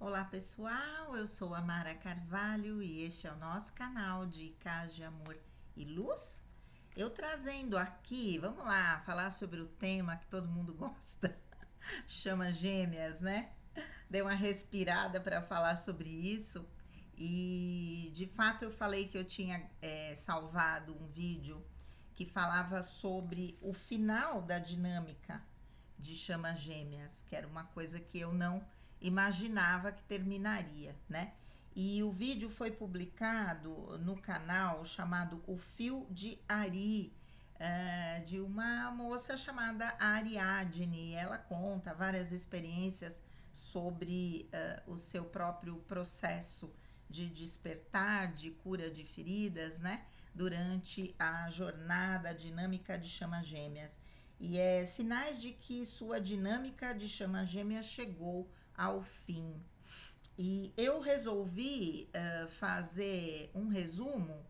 Olá pessoal, eu sou a Mara Carvalho e este é o nosso canal de Dicas de Amor e Luz. Eu trazendo aqui, vamos lá, falar sobre o tema que todo mundo gosta, chama gêmeas, né? Dei uma respirada para falar sobre isso e de fato eu falei que eu tinha salvado um vídeo que falava sobre o final da dinâmica de chama gêmeas, que era uma coisa que eu não imaginava que terminaria, né? E o vídeo foi publicado no canal chamado O Fio de Ari, de uma moça chamada Ariadne. Ela conta várias experiências sobre o seu próprio processo de despertar, de cura de feridas, né? Durante a jornada dinâmica de chama gêmeas. E sinais de que sua dinâmica de chama gêmea chegou ao fim. E eu resolvi fazer um resumo,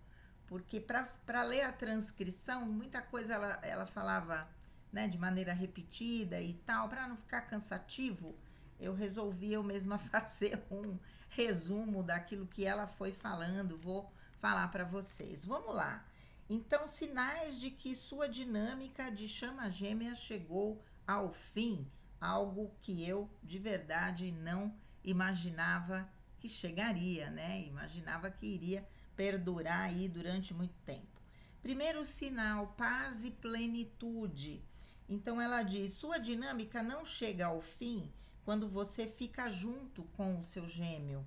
porque para ler a transcrição, muita coisa ela falava, né, de maneira repetida e tal, para não ficar cansativo, eu resolvi eu mesma fazer um resumo daquilo que ela foi falando, vou falar para vocês. Vamos lá. Então, sinais de que sua dinâmica de chama gêmea chegou ao fim, algo que eu de verdade não imaginava que chegaria, né? Imaginava que iria perdurar aí durante muito tempo. Primeiro sinal, paz e plenitude. Então ela diz: sua dinâmica não chega ao fim quando você fica junto com o seu gêmeo.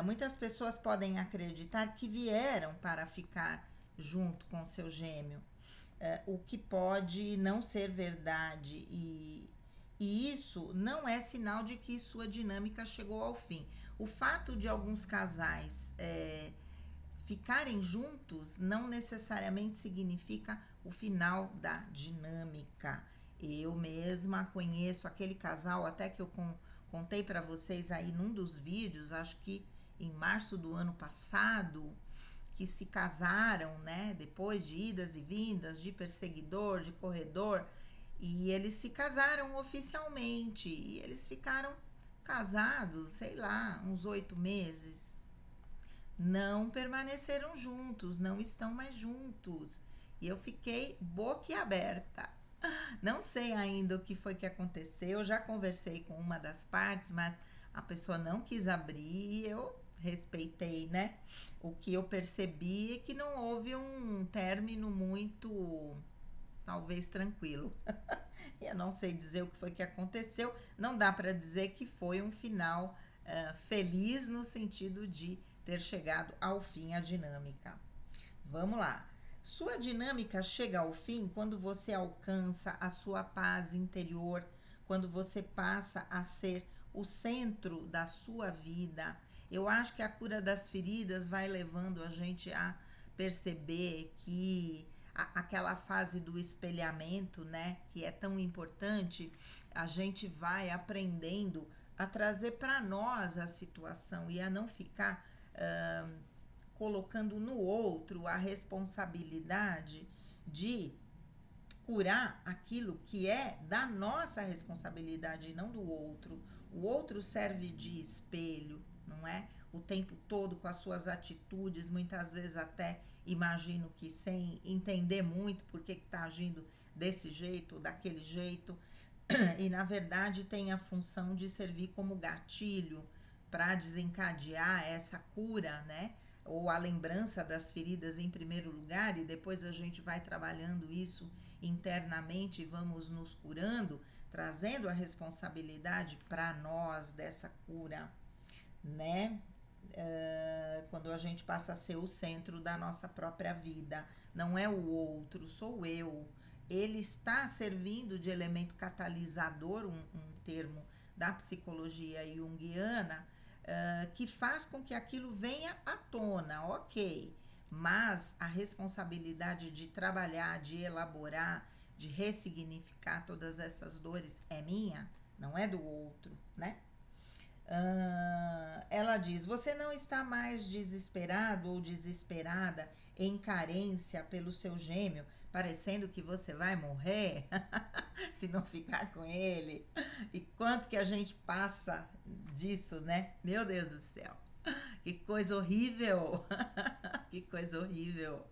Muitas pessoas podem acreditar que vieram para ficar junto com seu gêmeo, o que pode não ser verdade e isso não é sinal de que sua dinâmica chegou ao fim. O fato de alguns casais ficarem juntos não necessariamente significa o final da dinâmica. Eu mesma conheço aquele casal, até que eu contei para vocês aí num dos vídeos, acho que em março do ano passado, que se casaram, né? Depois de idas e vindas, de perseguidor, de corredor, e eles se casaram oficialmente. E eles ficaram casados, sei lá, uns 8 meses. Não permaneceram juntos, não estão mais juntos. E eu fiquei boquiaberta. Não sei ainda o que foi que aconteceu. Eu já conversei com uma das partes, mas a pessoa não quis abrir e eu respeitei, né? O que eu percebi é que não houve um término muito, talvez, tranquilo. Eu não sei dizer o que foi que aconteceu. Não dá para dizer que foi um final feliz no sentido de ter chegado ao fim a dinâmica. Vamos lá. Sua dinâmica chega ao fim quando você alcança a sua paz interior, quando você passa a ser o centro da sua vida. Eu acho que a cura das feridas vai levando a gente a perceber que aquela fase do espelhamento, né, que é tão importante, a gente vai aprendendo a trazer para nós a situação e a não ficar colocando no outro a responsabilidade de curar aquilo que é da nossa responsabilidade e não do outro. O outro serve de espelho, não é? O tempo todo com as suas atitudes, muitas vezes até imagino que sem entender muito por que está agindo desse jeito, daquele jeito, e na verdade tem a função de servir como gatilho para desencadear essa cura, né? Ou a lembrança das feridas em primeiro lugar, e depois a gente vai trabalhando isso internamente e vamos nos curando, trazendo a responsabilidade para nós dessa cura, né? Quando a gente passa a ser o centro da nossa própria vida, não é o outro, sou eu. Ele está servindo de elemento catalisador, um termo da psicologia junguiana, que faz com que aquilo venha à tona, ok. Mas a responsabilidade de trabalhar, de elaborar, de ressignificar todas essas dores é minha, não é do outro, né? Ela diz: você não está mais desesperado ou desesperada em carência pelo seu gêmeo, parecendo que você vai morrer se não ficar com ele. E quanto que a gente passa disso, né? Meu Deus do céu. Que coisa horrível. Que coisa horrível.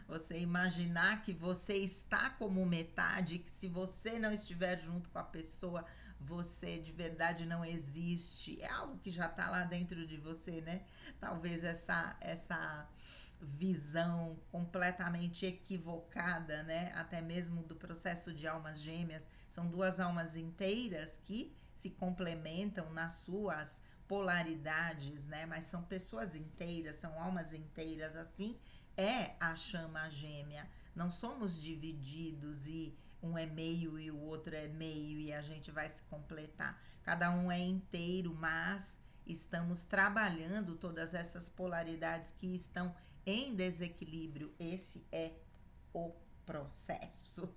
Você imaginar que você está como metade, que se você não estiver junto com a pessoa, você de verdade não existe. É algo que já está lá dentro de você, né? Talvez essa visão completamente equivocada, né? Até mesmo do processo de almas gêmeas. São duas almas inteiras que se complementam nas suas polaridades, né? Mas são pessoas inteiras, são almas inteiras, assim é a chama gêmea. Não somos divididos e um é meio e o outro é meio e a gente vai se completar. Cada um é inteiro, mas estamos trabalhando todas essas polaridades que estão em desequilíbrio. Esse é o processo.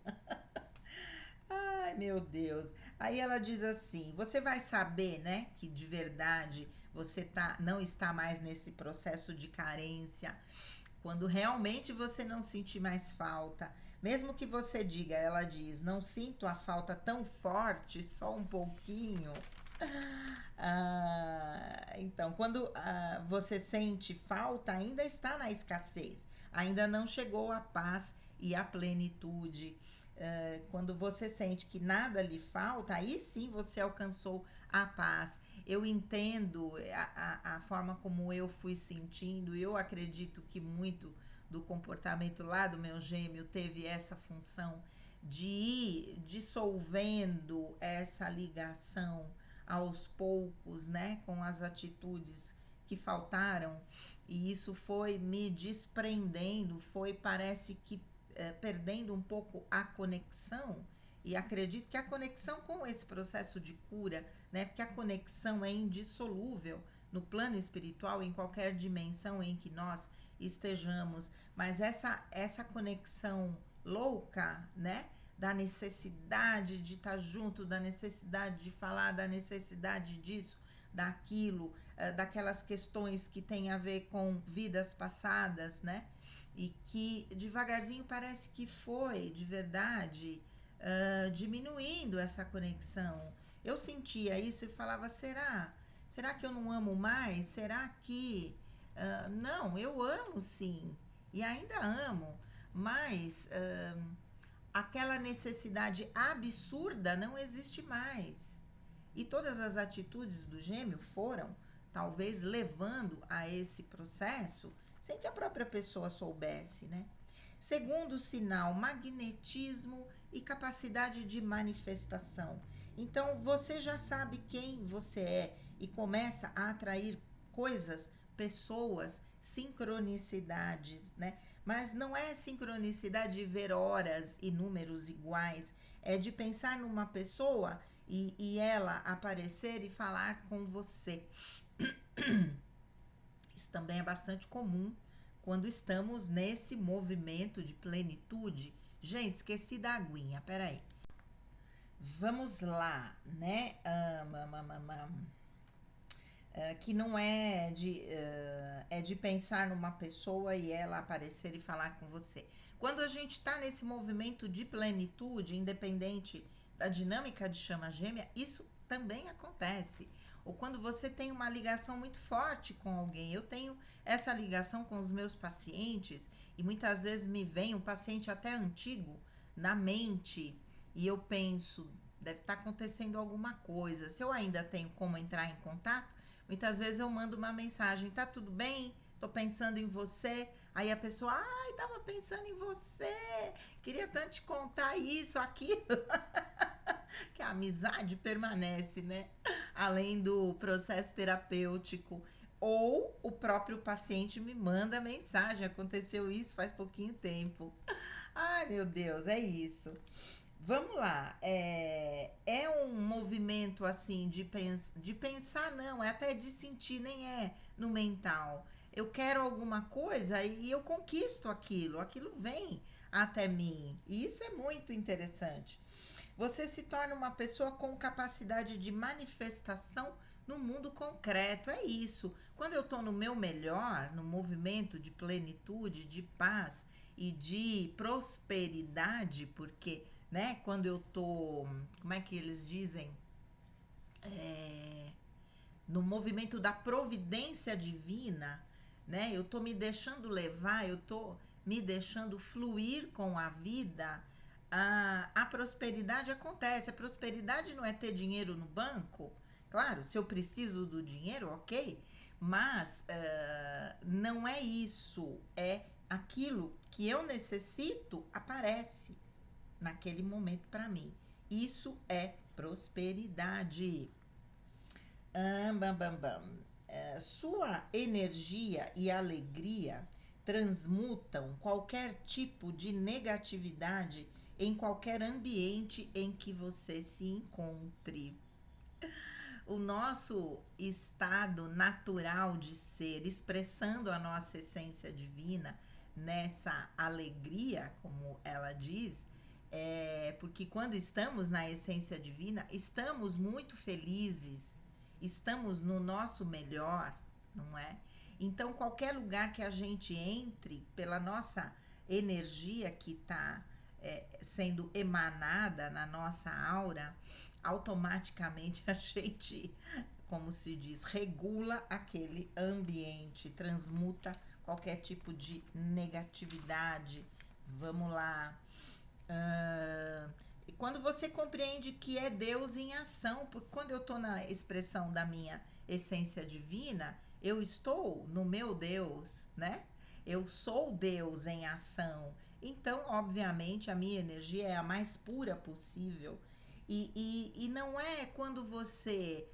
Ai, meu Deus. Aí ela diz assim: você vai saber, né, que de verdade você não está mais nesse processo de carência, quando realmente você não sentir mais falta. Mesmo que você diga, ela diz, não sinto a falta tão forte, só um pouquinho. Então, quando você sente falta, ainda está na escassez, ainda não chegou à paz e à plenitude. Quando você sente que nada lhe falta, aí sim você alcançou a paz. Eu entendo a forma como eu fui sentindo, eu acredito que muito do comportamento lá do meu gêmeo teve essa função de ir dissolvendo essa ligação aos poucos, né, com as atitudes que faltaram, e isso foi me desprendendo, parece que perdendo um pouco a conexão, e acredito que a conexão com esse processo de cura, né, porque a conexão é indissolúvel no plano espiritual, em qualquer dimensão em que nós estejamos, mas essa conexão louca, né, da necessidade de estar junto, da necessidade de falar, da necessidade disso, daquilo, daquelas questões que têm a ver com vidas passadas, né? E que devagarzinho parece que foi, de verdade, diminuindo essa conexão. Eu sentia isso e falava, será? Será que eu não amo mais? Será que... não, eu amo sim, e ainda amo, mas aquela necessidade absurda não existe mais. E todas as atitudes do gêmeo foram, talvez, levando a esse processo sem que a própria pessoa soubesse, né? Segundo sinal, magnetismo e capacidade de manifestação. Então, você já sabe quem você é e começa a atrair coisas, pessoas, sincronicidades, né? Mas não é sincronicidade de ver horas e números iguais, é de pensar numa pessoa e ela aparecer e falar com você. Isso também é bastante comum quando estamos nesse movimento de plenitude. Gente, esqueci da aguinha, peraí. Vamos lá, né? Que não é de pensar numa pessoa e ela aparecer e falar com você. Quando a gente está nesse movimento de plenitude, independente da dinâmica de chama gêmea, isso também acontece. Ou quando você tem uma ligação muito forte com alguém. Eu tenho essa ligação com os meus pacientes e muitas vezes me vem um paciente até antigo na mente e eu penso, deve estar acontecendo alguma coisa. Se eu ainda tenho como entrar em contato, muitas vezes eu mando uma mensagem, tá tudo bem? Tô pensando em você. Aí a pessoa, ai, tava pensando em você. Queria tanto te contar isso, aquilo. Que a amizade permanece, né? Além do processo terapêutico. Ou o próprio paciente me manda mensagem. Aconteceu isso faz pouquinho tempo. Ai, meu Deus, é isso. Vamos lá, é um movimento assim de pensar, não, é até de sentir, nem é no mental. Eu quero alguma coisa e eu conquisto aquilo vem até mim. E isso é muito interessante. Você se torna uma pessoa com capacidade de manifestação no mundo concreto, é isso. Quando eu estou no meu melhor, no movimento de plenitude, de paz e de prosperidade, porque, né, quando eu tô, como é que eles dizem? É, no movimento da providência divina, né? Eu tô me deixando levar, eu tô me deixando fluir com a vida. A prosperidade acontece. A prosperidade não é ter dinheiro no banco. Claro, se eu preciso do dinheiro, ok. Mas não é isso. É aquilo que eu necessito aparece naquele momento para mim. Isso é prosperidade. Bam, bam, bam. Sua energia e alegria transmutam qualquer tipo de negatividade em qualquer ambiente em que você se encontre. O nosso estado natural de ser, expressando a nossa essência divina nessa alegria, como ela diz, porque quando estamos na essência divina, estamos muito felizes, estamos no nosso melhor, não é? Então, qualquer lugar que a gente entre, pela nossa energia que está sendo emanada na nossa aura, automaticamente a gente, como se diz, regula aquele ambiente, transmuta qualquer tipo de negatividade. Vamos lá. Quando você compreende que é Deus em ação, porque quando eu estou na expressão da minha essência divina, eu estou no meu Deus, né? Eu sou Deus em ação. Então, obviamente, a minha energia é a mais pura possível. E não é quando você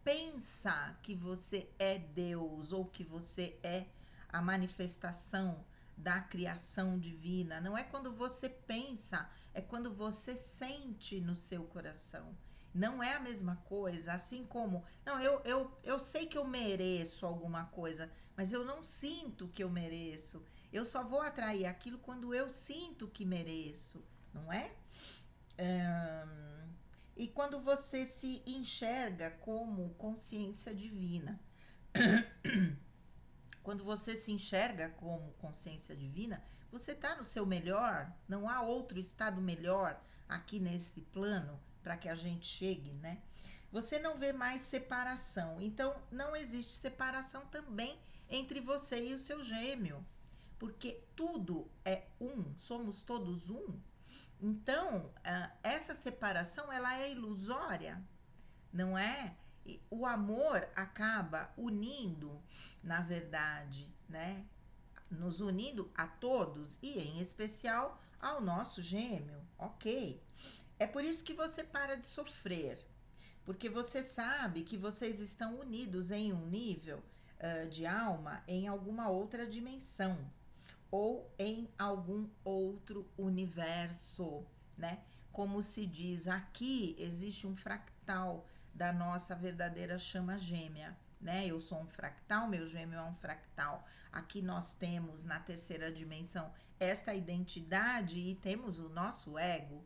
pensa que você é Deus ou que você é a manifestação da criação divina. Não é quando você pensa, é quando você sente no seu coração. Não é a mesma coisa, assim como. Não, eu sei que eu mereço alguma coisa, mas eu não sinto que eu mereço. Eu só vou atrair aquilo quando eu sinto que mereço, não é? E quando você se enxerga como consciência divina. Quando você se enxerga como consciência divina, você está no seu melhor, não há outro estado melhor aqui nesse plano para que a gente chegue, né? Você não vê mais separação, então não existe separação também entre você e o seu gêmeo, porque tudo é um, somos todos um. Então, essa separação ela é ilusória, não é? O amor acaba unindo, na verdade, né? Nos unindo a todos e em especial ao nosso gêmeo, ok? É por isso que você para de sofrer, porque você sabe que vocês estão unidos em um nível de alma em alguma outra dimensão ou em algum outro universo, né? Como se diz, aqui existe um fractal da nossa verdadeira chama gêmea, né? Eu sou um fractal, meu gêmeo é um fractal. Aqui nós temos na terceira dimensão esta identidade e temos o nosso ego,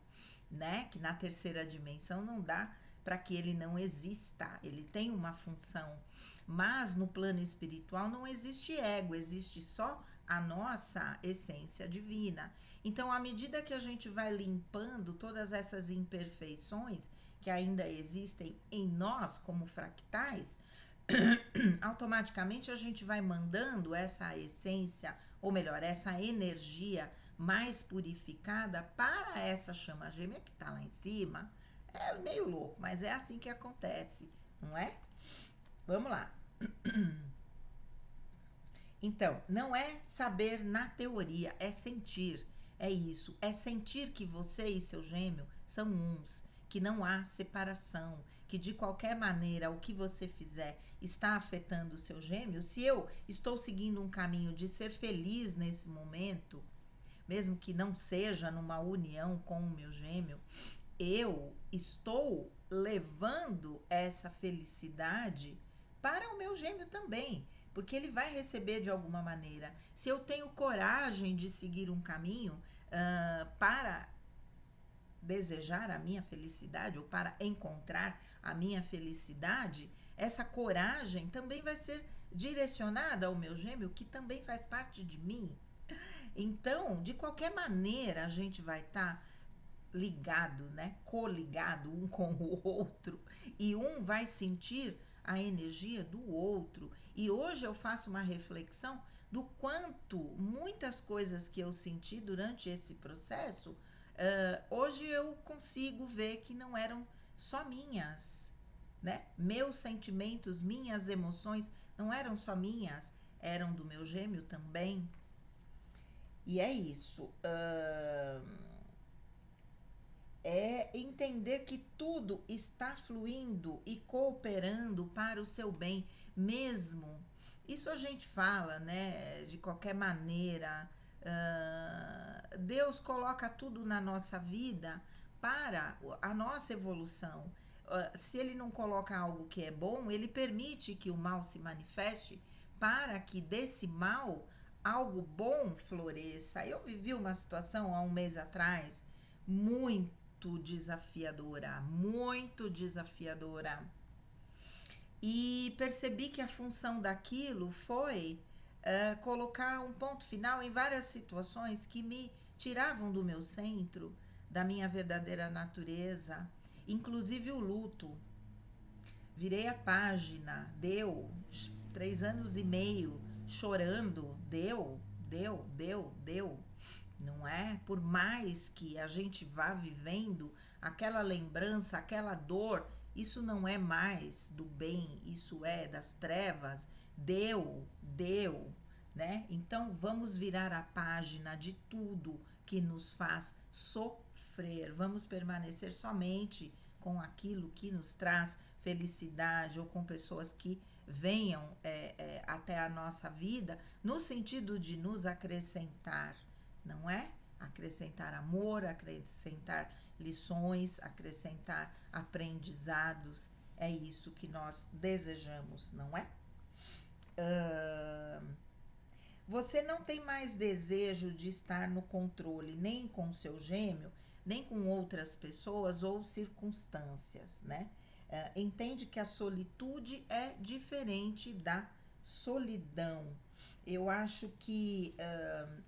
né? Que na terceira dimensão não dá para que ele não exista, ele tem uma função. Mas no plano espiritual não existe ego, existe só a nossa essência divina. Então, à medida que a gente vai limpando todas essas imperfeições que ainda existem em nós como fractais, automaticamente a gente vai mandando essa essência, ou melhor, essa energia mais purificada para essa chama gêmea que está lá em cima. É meio louco, mas é assim que acontece, não é? Vamos lá. Então, não é saber na teoria, é sentir. É isso, é sentir que você e seu gêmeo são uns, que não há separação, que de qualquer maneira o que você fizer está afetando o seu gêmeo. Se eu estou seguindo um caminho de ser feliz nesse momento, mesmo que não seja numa união com o meu gêmeo, eu estou levando essa felicidade para o meu gêmeo também, porque ele vai receber de alguma maneira. Se eu tenho coragem de seguir um caminho para desejar a minha felicidade ou para encontrar a minha felicidade, essa coragem também vai ser direcionada ao meu gêmeo, que também faz parte de mim. Então, de qualquer maneira, a gente vai estar ligado, né? Coligado um com o outro, e um vai sentir a energia do outro. E hoje eu faço uma reflexão do quanto muitas coisas que eu senti durante esse processo, hoje eu consigo ver que não eram só minhas, né? Meus sentimentos, minhas emoções não eram só minhas, eram do meu gêmeo também. E é isso. É entender que tudo está fluindo e cooperando para o seu bem, mesmo. Isso a gente fala, né? De qualquer maneira. Deus coloca tudo na nossa vida para a nossa evolução. Se ele não coloca algo que é bom, ele permite que o mal se manifeste para que desse mal algo bom floresça. Eu vivi uma situação há um mês atrás muito desafiadora, muito desafiadora. E percebi que a função daquilo foi colocar um ponto final em várias situações que me tiravam do meu centro, da minha verdadeira natureza, inclusive o luto. Virei a página, deu 3 anos e meio chorando, deu. Não é? Por mais que a gente vá vivendo aquela lembrança, aquela dor, isso não é mais do bem, isso é das trevas. Deu, né? Então vamos virar a página de tudo que nos faz sofrer. Vamos permanecer somente com aquilo que nos traz felicidade ou com pessoas que venham até a nossa vida no sentido de nos acrescentar, não é? Acrescentar amor, acrescentar lições, acrescentar aprendizados. É isso que nós desejamos, não é? Você não tem mais desejo de estar no controle nem com seu gêmeo, nem com outras pessoas ou circunstâncias, né? Entende que a solitude é diferente da solidão. Eu acho que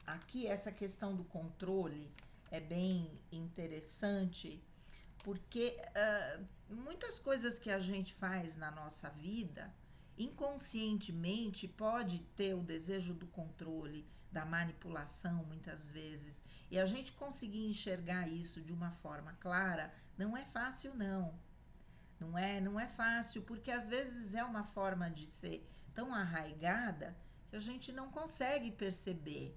aqui essa questão do controle é bem interessante, porque muitas coisas que a gente faz na nossa vida, inconscientemente pode ter o desejo do controle, da manipulação muitas vezes. E a gente conseguir enxergar isso de uma forma clara não é fácil não. Não é fácil, porque às vezes é uma forma de ser tão arraigada que a gente não consegue perceber,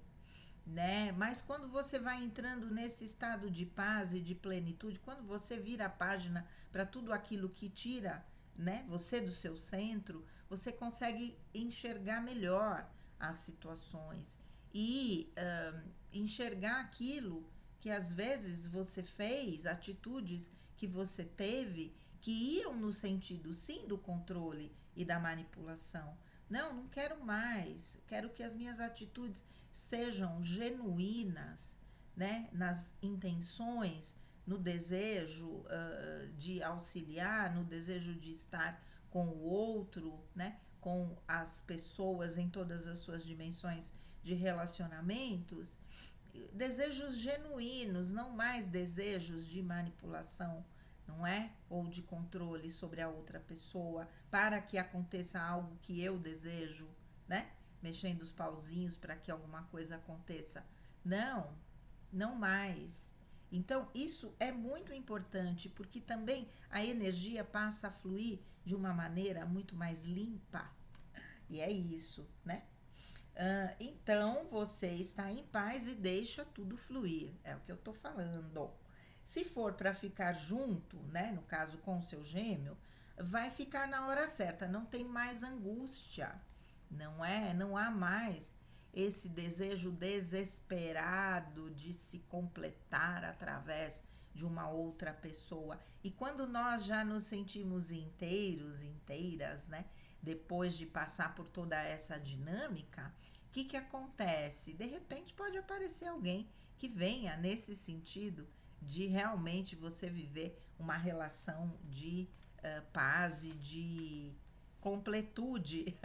né? Mas quando você vai entrando nesse estado de paz e de plenitude, quando você vira a página para tudo aquilo que tira, né, você do seu centro, você consegue enxergar melhor as situações e enxergar aquilo que às vezes você fez, atitudes que você teve que iam no sentido sim do controle e da manipulação. Não quero mais. Quero que as minhas atitudes sejam genuínas, né, nas intenções, no desejo de auxiliar, no desejo de estar com o outro, né, com as pessoas em todas as suas dimensões de relacionamentos, desejos genuínos, não mais desejos de manipulação, não é? Ou de controle sobre a outra pessoa para que aconteça algo que eu desejo, né? Mexendo os pauzinhos para que alguma coisa aconteça. Não mais. Então, isso é muito importante, porque também a energia passa a fluir de uma maneira muito mais limpa. E é isso, né? Então, você está em paz e deixa tudo fluir. É o que eu tô falando. Se for para ficar junto, né, no caso com o seu gêmeo, vai ficar na hora certa. Não tem mais angústia, não é? Não há mais esse desejo desesperado de se completar através de uma outra pessoa. E quando nós já nos sentimos inteiros, inteiras, né? Depois de passar por toda essa dinâmica, o que acontece? De repente pode aparecer alguém que venha nesse sentido de realmente você viver uma relação de paz e de completude,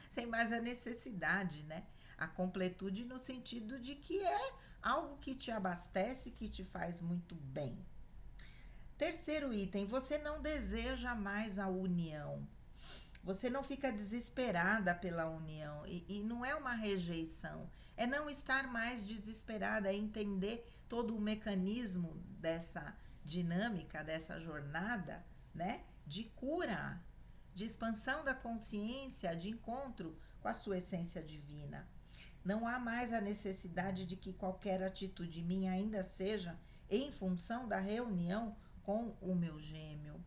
sem mais a necessidade, né? A completude no sentido de que é algo que te abastece, que te faz muito bem. Terceiro item, você não deseja mais a união. Você não fica desesperada pela união. E não é uma rejeição. É não estar mais desesperada, é entender todo o mecanismo dessa dinâmica, dessa jornada, né? De cura, de expansão da consciência, de encontro com a sua essência divina. Não há mais a necessidade de que qualquer atitude minha ainda seja em função da reunião com o meu gêmeo.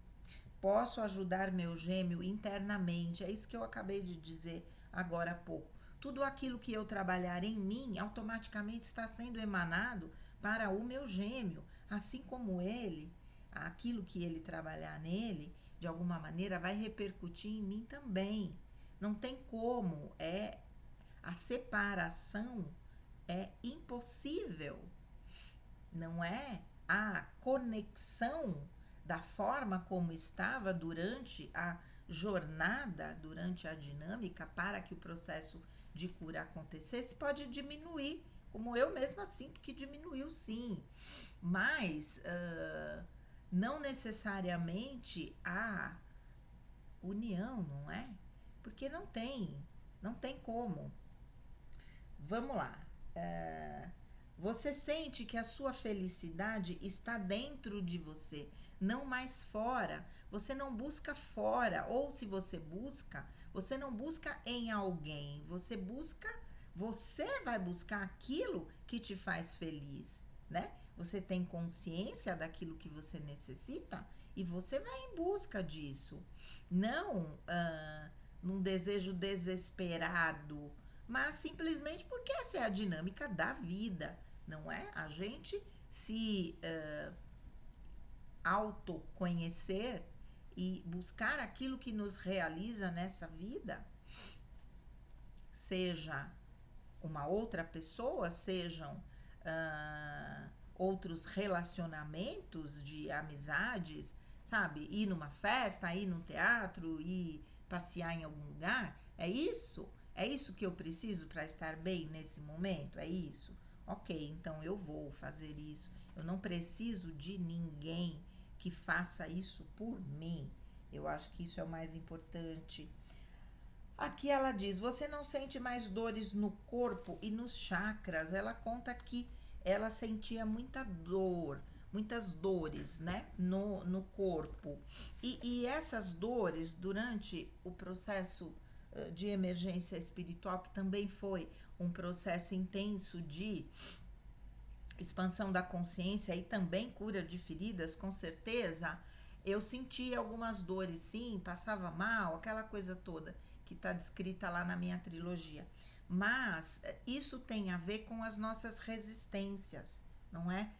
Posso ajudar meu gêmeo internamente. É isso que eu acabei de dizer agora há pouco. Tudo aquilo que eu trabalhar em mim automaticamente está sendo emanado para o meu gêmeo, assim como ele, aquilo que ele trabalhar nele, de alguma maneira vai repercutir em mim também. Não tem como, a separação é impossível, não é? A conexão da forma como estava durante a jornada, durante a dinâmica, para que o processo de cura acontecesse, pode diminuir, como eu mesma sinto que diminuiu sim, mas não necessariamente a união, não é? Porque não tem como. Vamos lá. Você sente que a sua felicidade está dentro de você, não mais fora. Você não busca fora, ou se você busca, você não busca em alguém. Você vai buscar aquilo que te faz feliz, né? Você tem consciência daquilo que você necessita e você vai em busca disso. Não num desejo desesperado, mas simplesmente porque essa é a dinâmica da vida, não é? A gente se autoconhecer e buscar aquilo que nos realiza nessa vida, seja uma outra pessoa, sejam outros relacionamentos de amizades, sabe? Ir numa festa, ir num teatro, ir passear em algum lugar. É isso? É isso que eu preciso para estar bem nesse momento? É isso? Ok, então eu vou fazer isso. Eu não preciso de ninguém que faça isso por mim. Eu acho que isso é o mais importante. Aqui ela diz: você não sente mais dores no corpo e nos chakras. Ela conta que ela sentia muitas dores, né, no corpo. E essas dores, durante o processo de emergência espiritual, que também foi um processo intenso de expansão da consciência e também cura de feridas, com certeza, eu sentia algumas dores, sim, passava mal, aquela coisa toda que está descrita lá na minha trilogia. Mas isso tem a ver com as nossas resistências, não é?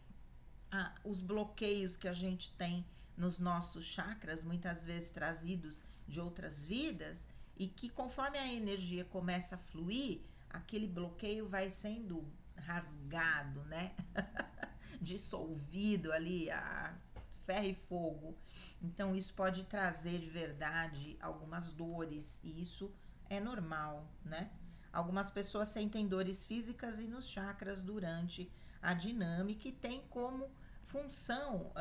Os bloqueios que a gente tem nos nossos chakras, muitas vezes trazidos de outras vidas, e que conforme a energia começa a fluir, aquele bloqueio vai sendo rasgado, né? Dissolvido ali a ferro e fogo. Então isso pode trazer de verdade algumas dores, e isso é normal, né? Algumas pessoas sentem dores físicas e nos chakras durante a dinâmica e tem como função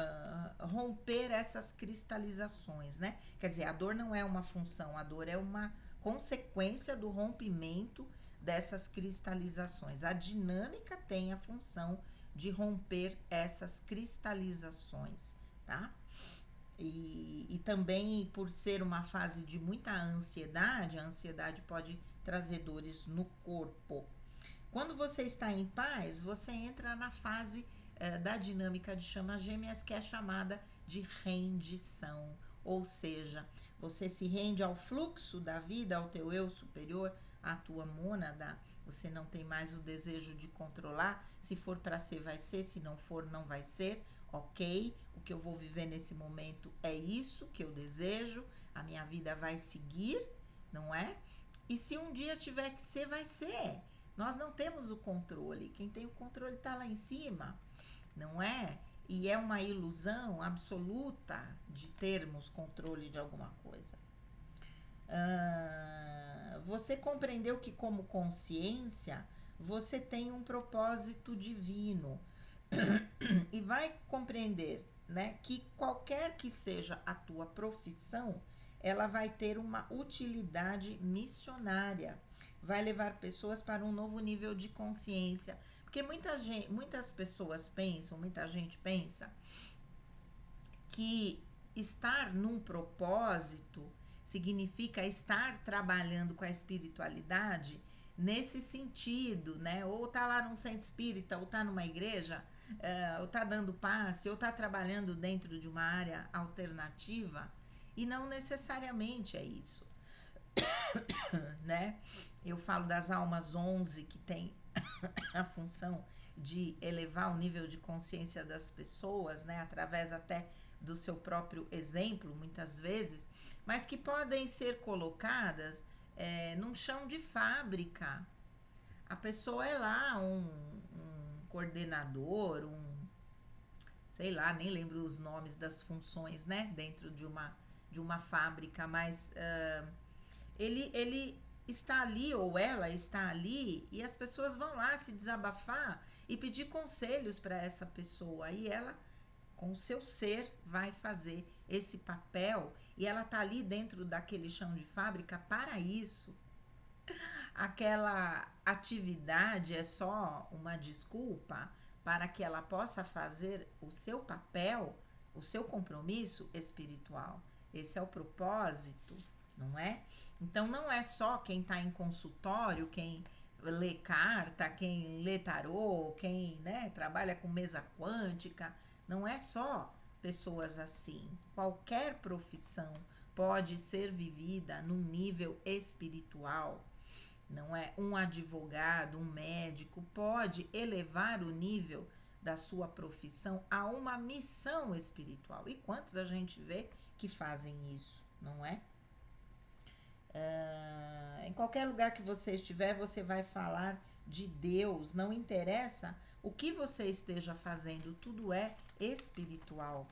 romper essas cristalizações, né? Quer dizer, a dor não é uma função, a dor é uma consequência do rompimento dessas cristalizações. A dinâmica tem a função de romper essas cristalizações, tá? E também por ser uma fase de muita ansiedade, a ansiedade pode trazer dores no corpo. Quando você está em paz, você entra na fase da dinâmica de chamas gêmeas, que é chamada de rendição. Ou seja, você se rende ao fluxo da vida, ao teu eu superior, à tua mônada. Você não tem mais o desejo de controlar. Se for para ser, vai ser. Se não for, não vai ser. Ok? O que eu vou viver nesse momento é isso que eu desejo. A minha vida vai seguir, não é? E se um dia tiver que ser, vai ser. Nós não temos o controle. Quem tem o controle está lá em cima, não é? E é uma ilusão absoluta de termos controle de alguma coisa. Você compreendeu que, como consciência, você tem um propósito divino e vai compreender, né, que qualquer que seja a tua profissão, ela vai ter uma utilidade missionária, vai levar pessoas para um novo nível de consciência. Porque muitas pessoas pensam, muita gente pensa que estar num propósito significa estar trabalhando com a espiritualidade nesse sentido, né? Ou tá lá num centro espírita, ou tá numa igreja, ou tá dando passe, ou tá trabalhando dentro de uma área alternativa, e não necessariamente é isso, né? Eu falo das almas 11 que tem a função de elevar o nível de consciência das pessoas, né, através até do seu próprio exemplo, muitas vezes, mas que podem ser colocadas num chão de fábrica. A pessoa é lá um coordenador, sei lá, nem lembro os nomes das funções, né, dentro de uma fábrica, mas ele está ali ou ela está ali e as pessoas vão lá se desabafar e pedir conselhos para essa pessoa e ela com o seu ser vai fazer esse papel e ela tá ali dentro daquele chão de fábrica para isso. Aquela atividade é só uma desculpa para que ela possa fazer o seu papel, o seu compromisso espiritual. Esse é o propósito, não é? Então não é só quem está em consultório, quem lê carta, quem lê tarô, quem, né, trabalha com mesa quântica, não é só pessoas assim. Qualquer profissão pode ser vivida num nível espiritual. Não é? Um advogado, um médico pode elevar o nível da sua profissão a uma missão espiritual. E quantos a gente vê que fazem isso, não é? Em qualquer lugar que você estiver, você vai falar de Deus. Não interessa o que você esteja fazendo, tudo é espiritual.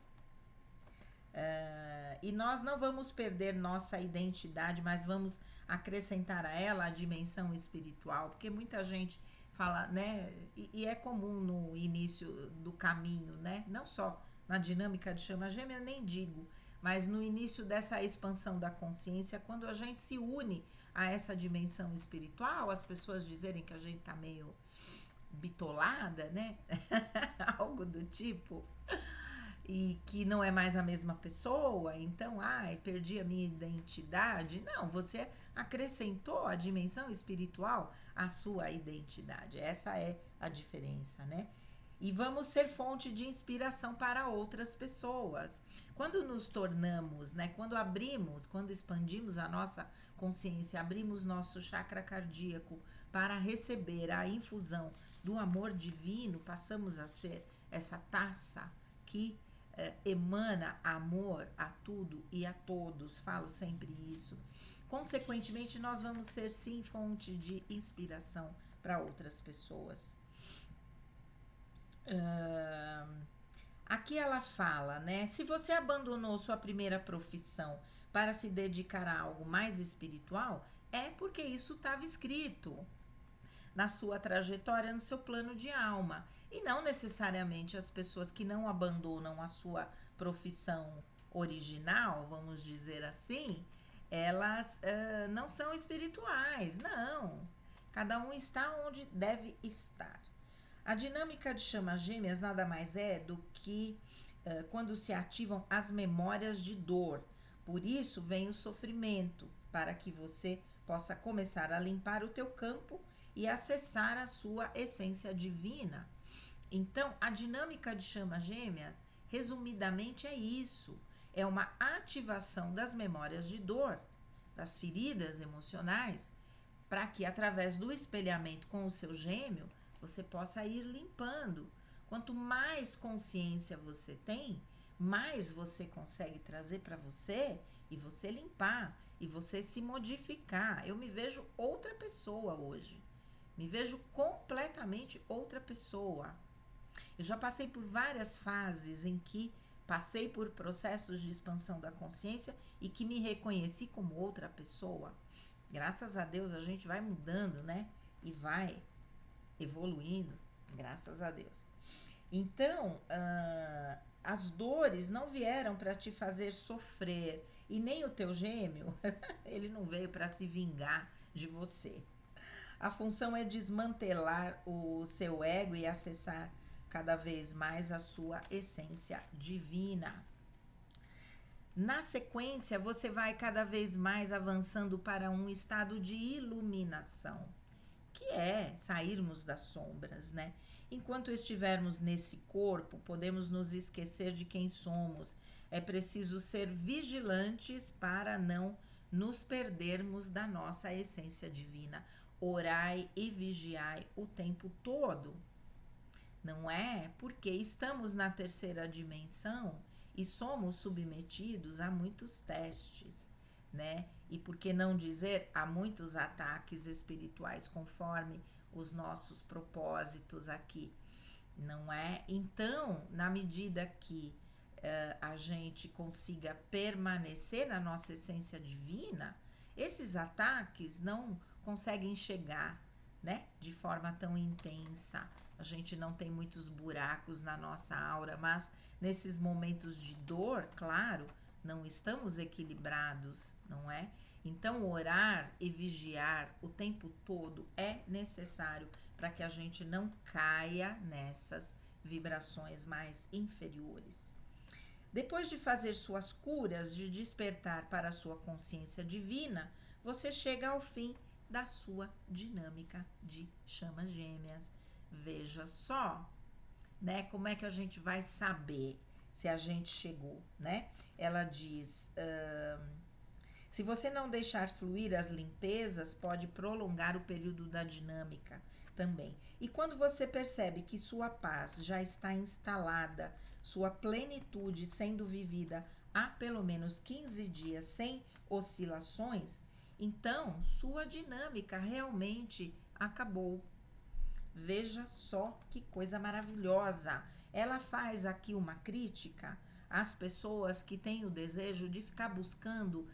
E nós não vamos perder nossa identidade, mas vamos acrescentar a ela a dimensão espiritual, porque muita gente fala, né? E é comum no início do caminho, né? Não só na dinâmica de chama gêmea, nem digo, mas no início dessa expansão da consciência, quando a gente se une a essa dimensão espiritual, as pessoas dizerem que a gente tá meio bitolada, né? Algo do tipo, e que não é mais a mesma pessoa, então, perdi a minha identidade. Não, você acrescentou a dimensão espiritual à sua identidade. Essa é a diferença, né? E vamos ser fonte de inspiração para outras pessoas. Quando nos tornamos, né, quando abrimos, quando expandimos a nossa consciência, abrimos nosso chakra cardíaco para receber a infusão do amor divino, passamos a ser essa taça que emana amor a tudo e a todos. Falo sempre isso. Consequentemente, nós vamos ser sim fonte de inspiração para outras pessoas. Aqui ela fala, né? Se você abandonou sua primeira profissão para se dedicar a algo mais espiritual, é porque isso estava escrito na sua trajetória, no seu plano de alma. E não necessariamente as pessoas que não abandonam a sua profissão original, vamos dizer assim, elas não são espirituais, não. Cada um está onde deve estar. A dinâmica de chama gêmeas nada mais é do que quando se ativam as memórias de dor. Por isso vem o sofrimento, para que você possa começar a limpar o teu campo e acessar a sua essência divina. Então, a dinâmica de chama gêmeas, resumidamente, é isso. É uma ativação das memórias de dor, das feridas emocionais, para que, através do espelhamento com o seu gêmeo, você possa ir limpando. Quanto mais consciência você tem, mais você consegue trazer para você e você limpar e você se modificar. Eu me vejo outra pessoa hoje. Me vejo completamente outra pessoa. Eu já passei por várias fases em que passei por processos de expansão da consciência e que me reconheci como outra pessoa. Graças a Deus a gente vai mudando, né? E vai evoluindo, graças a Deus. Então, as dores não vieram para te fazer sofrer, e nem o teu gêmeo, ele não veio para se vingar de você. A função é desmantelar o seu ego e acessar cada vez mais a sua essência divina. Na sequência, você vai cada vez mais avançando para um estado de iluminação, que é sairmos das sombras, né? Enquanto estivermos nesse corpo, podemos nos esquecer de quem somos. É preciso ser vigilantes para não nos perdermos da nossa essência divina. Orai e vigiai o tempo todo. Não é? Porque estamos na terceira dimensão e somos submetidos a muitos testes, né? E por que não dizer a muitos ataques espirituais, conforme os nossos propósitos aqui, não é? Então, na medida que a gente consiga permanecer na nossa essência divina, esses ataques não conseguem chegar, né, de forma tão intensa. A gente não tem muitos buracos na nossa aura, mas nesses momentos de dor, claro, não estamos equilibrados, não é? Então, orar e vigiar o tempo todo é necessário para que a gente não caia nessas vibrações mais inferiores. Depois de fazer suas curas, de despertar para a sua consciência divina, você chega ao fim da sua dinâmica de chamas gêmeas. Veja só, né, como é que a gente vai saber se a gente chegou, né? Ela diz, se você não deixar fluir as limpezas, pode prolongar o período da dinâmica também. E quando você percebe que sua paz já está instalada, sua plenitude sendo vivida há pelo menos 15 dias sem oscilações, então sua dinâmica realmente acabou. Veja só que coisa maravilhosa. Ela faz aqui uma crítica às pessoas que têm o desejo de ficar buscando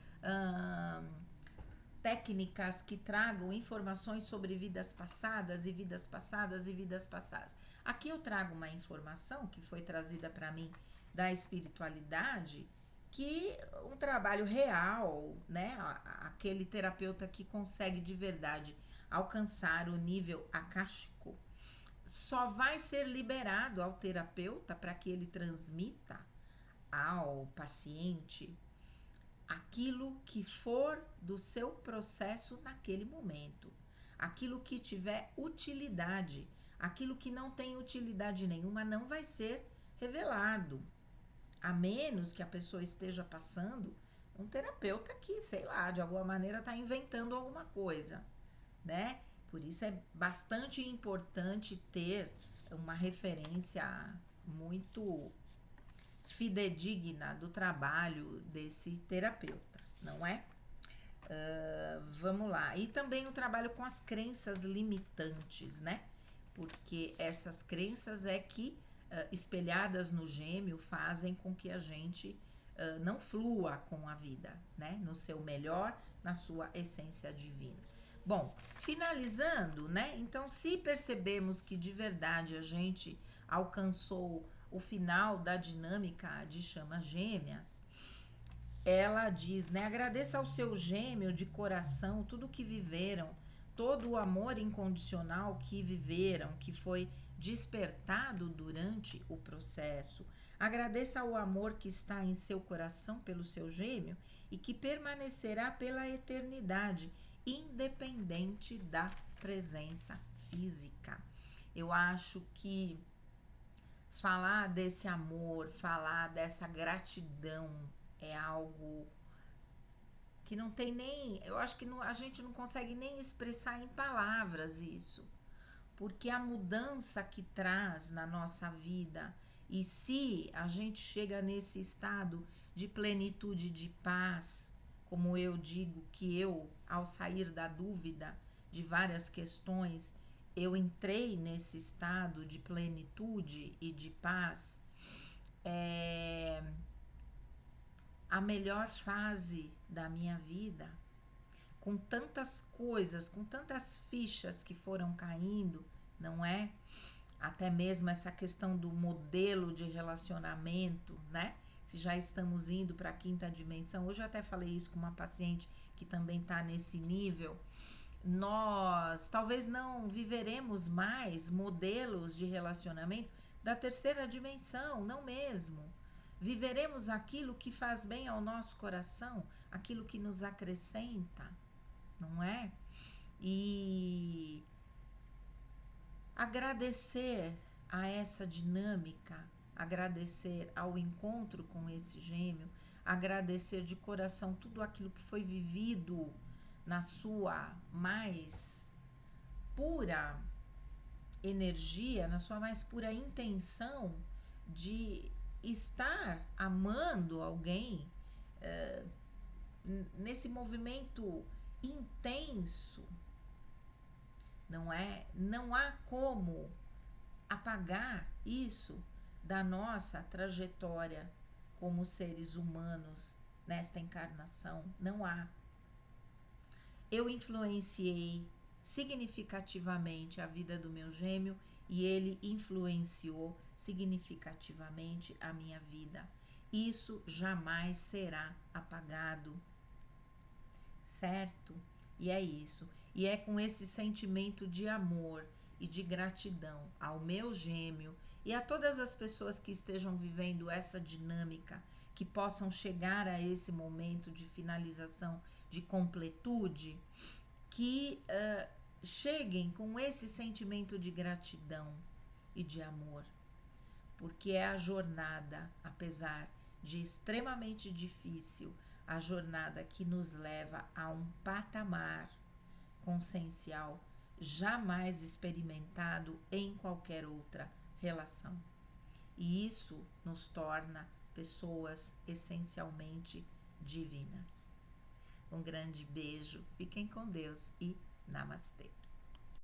técnicas que tragam informações sobre vidas passadas e vidas passadas e vidas passadas. Aqui eu trago uma informação que foi trazida para mim da espiritualidade, que um trabalho real, né? Aquele terapeuta que consegue de verdade alcançar o nível akáshico só vai ser liberado ao terapeuta para que ele transmita ao paciente aquilo que for do seu processo naquele momento, aquilo que tiver utilidade, aquilo que não tem utilidade nenhuma não vai ser revelado, a menos que a pessoa esteja passando um terapeuta que, sei lá, de alguma maneira está inventando alguma coisa, né? Por isso é bastante importante ter uma referência muito fidedigna do trabalho desse terapeuta, não é? Vamos lá. E também o trabalho com as crenças limitantes, né? Porque essas crenças é que, espelhadas no gêmeo, fazem com que a gente não flua com a vida, né? No seu melhor, na sua essência divina. Bom, finalizando, né? Então, se percebemos que de verdade a gente alcançou o final da dinâmica de chamas gêmeas, ela diz, né? Agradeça ao seu gêmeo de coração tudo que viveram, todo o amor incondicional que viveram, que foi despertado durante o processo. Agradeça o amor que está em seu coração pelo seu gêmeo e que permanecerá pela eternidade, independente da presença física. Eu acho que falar desse amor, falar dessa gratidão é algo que não tem nem, eu acho que não, a gente não consegue nem expressar em palavras isso, porque a mudança que traz na nossa vida, e se a gente chega nesse estado de plenitude, de paz, como eu digo que eu, ao sair da dúvida de várias questões, eu entrei nesse estado de plenitude e de paz, a melhor fase da minha vida, com tantas coisas, com tantas fichas que foram caindo, não é? até mesmo essa questão do modelo de relacionamento, né? Se já estamos indo para a quinta dimensão. Hoje eu até falei isso com uma paciente que também está nesse nível. Nós talvez não viveremos mais modelos de relacionamento da terceira dimensão, não mesmo. Viveremos aquilo que faz bem ao nosso coração, aquilo que nos acrescenta, não é? E agradecer a essa dinâmica, agradecer ao encontro com esse gêmeo, agradecer de coração tudo aquilo que foi vivido na sua mais pura energia, na sua mais pura intenção de estar amando alguém, nesse movimento intenso, não é? Não há como apagar isso da nossa trajetória como seres humanos nesta encarnação. Não há. Eu influenciei significativamente a vida do meu gêmeo e ele influenciou significativamente a minha vida. Isso jamais será apagado, certo? E é isso. E é com esse sentimento de amor e de gratidão ao meu gêmeo e a todas as pessoas que estejam vivendo essa dinâmica, que possam chegar a esse momento de finalização, de completude, que cheguem com esse sentimento de gratidão e de amor, porque é a jornada, apesar de extremamente difícil, a jornada que nos leva a um patamar consciencial jamais experimentado em qualquer outra relação. E isso nos torna pessoas essencialmente divinas. Um grande beijo, fiquem com Deus e Namastê.